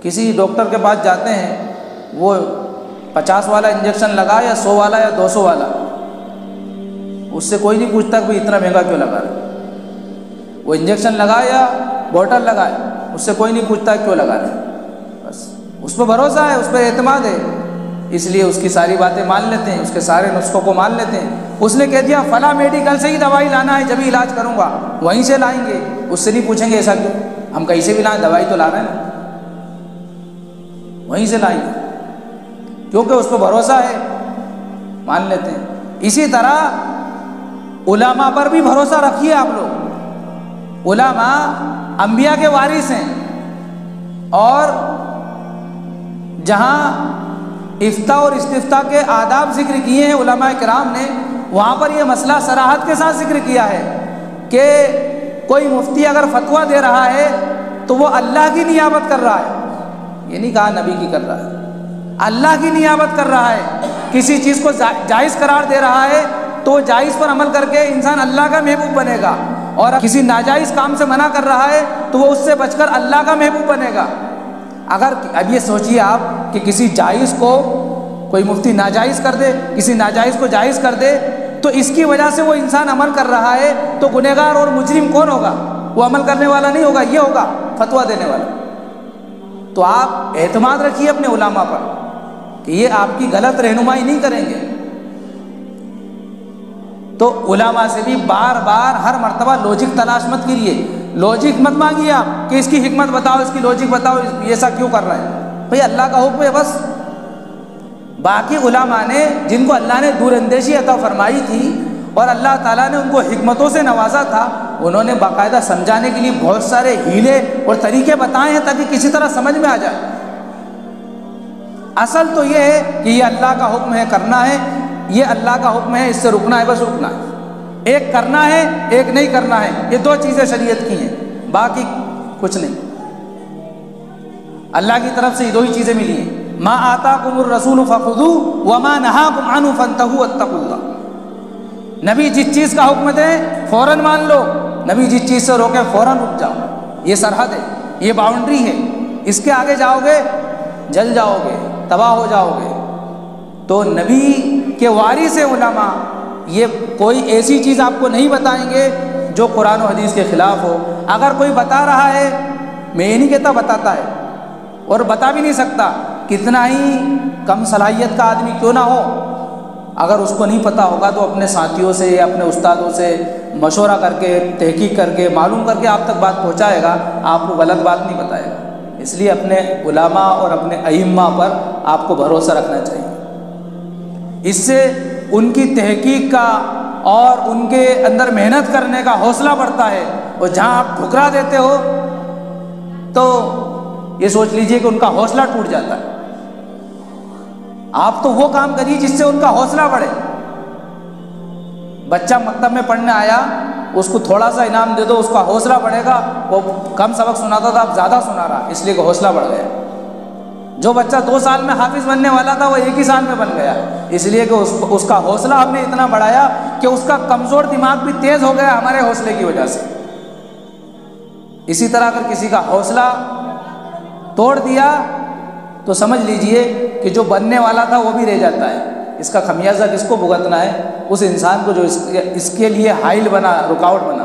کسی ڈاکٹر کے پاس جاتے ہیں، وہ 50 والا انجیکشن لگا یا 100 والا یا 200 والا، اس سے کوئی نہیں پوچھتا کہ اتنا مہنگا کیوں لگا رہا ہے۔ وہ انجیکشن لگا یا بوٹل لگائے، اس سے کوئی نہیں پوچھتا کیوں لگا رہا ہے، بس اس پہ بھروسہ ہے، اس پہ اعتماد ہے، اس لیے اس کی ساری باتیں مان لیتے ہیں، اس کے سارے نسخوں کو مان لیتے ہیں۔ اس نے کہہ دیا فلاں میڈیکل سے ہی دوائی لانا ہے جبھی علاج کروں گا، وہیں سے لائیں گے، اس سے نہیں پوچھیں گے ایسا کیوں، ہم کہیں سے بھی لائیں، دوائی تو لا رہے ہیں، وہیں سے لائیں گے، کیونکہ اس پہ بھروسہ ہے، مان لیتے ہیں۔ اسی طرح علماء پر بھی بھروسہ رکھیے آپ لوگ۔ علماء انبیاء کے وارث ہیں، اور جہاں افتاء اور استفتاء کے آداب ذکر کیے ہیں علماء کرام نے، وہاں پر یہ مسئلہ صراحت کے ساتھ ذکر کیا ہے کہ کوئی مفتی اگر فتویٰ دے رہا ہے تو وہ اللہ کی نیابت کر رہا ہے، یہ نہیں کہا نبی کی کر رہا ہے، اللہ کی نیابت کر رہا ہے۔ کسی چیز کو جائز قرار دے رہا ہے تو وہ جائز پر عمل کر کے انسان اللہ کا محبوب بنے گا، اور کسی ناجائز کام سے منع کر رہا ہے تو وہ اس سے بچ کر اللہ کا محبوب بنے گا۔ اگر اب یہ سوچیے آپ کہ کسی جائز کو کوئی مفتی ناجائز کر دے، کسی ناجائز کو جائز کر دے، تو اس کی وجہ سے وہ انسان عمل کر رہا ہے، تو گنہگار اور مجرم کون ہوگا؟ وہ عمل کرنے والا نہیں ہوگا، یہ ہوگا فتویٰ دینے والا۔ تو آپ اعتماد رکھیے اپنے علماء پر کہ یہ آپ کی غلط رہنمائی نہیں کریں گے۔ تو علماء سے بھی بار بار ہر مرتبہ لوجک تلاش مت کیجیے، لوجک مت مانگیے آپ کہ اس کی حکمت بتاؤ، اس کی لوجک بتاؤ، یہ ایسا کیوں کر رہا ہے، بھئی اللہ کا حکم ہے بس۔ باقی علماء نے جن کو اللہ نے دور اندیشی عطا فرمائی تھی اور اللہ تعالیٰ نے ان کو حکمتوں سے نوازا تھا، انہوں نے باقاعدہ سمجھانے کے لیے بہت سارے ہیلے اور طریقے بتائے ہیں تاکہ کسی طرح سمجھ میں آ جائے۔ اصل تو یہ ہے کہ یہ اللہ کا حکم ہے، کرنا ہے، یہ اللہ کا حکم ہے، اس سے رکنا ہے، بس رکنا ہے۔ ایک کرنا ہے، ایک نہیں کرنا ہے، یہ دو چیزیں شریعت کی ہیں، باقی کچھ نہیں۔ اللہ کی طرف سے یہ دو ہی چیزیں ملی ہیں، ما آتاکم الرسول فخذوہ وما نہاکم عنہ فانتہوا واتقوا اللہ۔ نبی جس چیز کا حکم دے فوراً مان لو، نبی جس چیز سے روکے فوراً رک جاؤ، یہ سرحد ہے، یہ باؤنڈری ہے، اس کے آگے جاؤ گے جل جاؤ گے، تباہ ہو جاؤ گے۔ تو نبی کے وارث علماء یہ کوئی ایسی چیز آپ کو نہیں بتائیں گے جو قرآن و حدیث کے خلاف ہو۔ اگر کوئی بتا رہا ہے، میں یہ نہیں کہتا بتاتا ہے، اور بتا بھی نہیں سکتا، کتنا ہی کم صلاحیت کا آدمی کیوں نہ ہو، اگر اس کو نہیں پتہ ہوگا تو اپنے ساتھیوں سے یا اپنے استادوں سے مشورہ کر کے، تحقیق کر کے، معلوم کر کے آپ تک بات پہنچائے گا، آپ کو غلط بات نہیں بتائے گا۔ اس لیے اپنے علماء اور اپنے ائمہ پر آپ کو بھروسہ رکھنا چاہیے، اس سے ان کی تحقیق کا اور ان کے اندر محنت کرنے کا حوصلہ بڑھتا ہے، اور جہاں آپ ٹھکرا دیتے ہو تو یہ سوچ لیجئے کہ ان کا حوصلہ ٹوٹ جاتا ہے۔ آپ تو وہ کام کریے جس سے ان کا حوصلہ بڑھے۔ بچہ مکتب میں پڑھنے آیا، اس کو تھوڑا سا انعام دے دو، اس کا حوصلہ بڑھے گا، وہ کم سبق سناتا تھا اب زیادہ سنا رہا، اس لیے کہ حوصلہ بڑھ گیا۔ جو بچہ 2 سال میں حافظ بننے والا تھا وہ 1 ہی سال میں بن گیا، اس لیے کہ اس کا حوصلہ ہم نے اتنا بڑھایا کہ اس کا کمزور دماغ بھی تیز ہو گیا ہمارے حوصلے کی وجہ سے۔ اسی طرح اگر کسی کا حوصلہ توڑ دیا تو سمجھ لیجئے کہ جو بننے والا تھا وہ بھی رہ جاتا ہے۔ اس کا خمیازہ کس کو بھگتنا ہے؟ اس انسان کو جو اس کے لیے حائل بنا، رکاوٹ بنا۔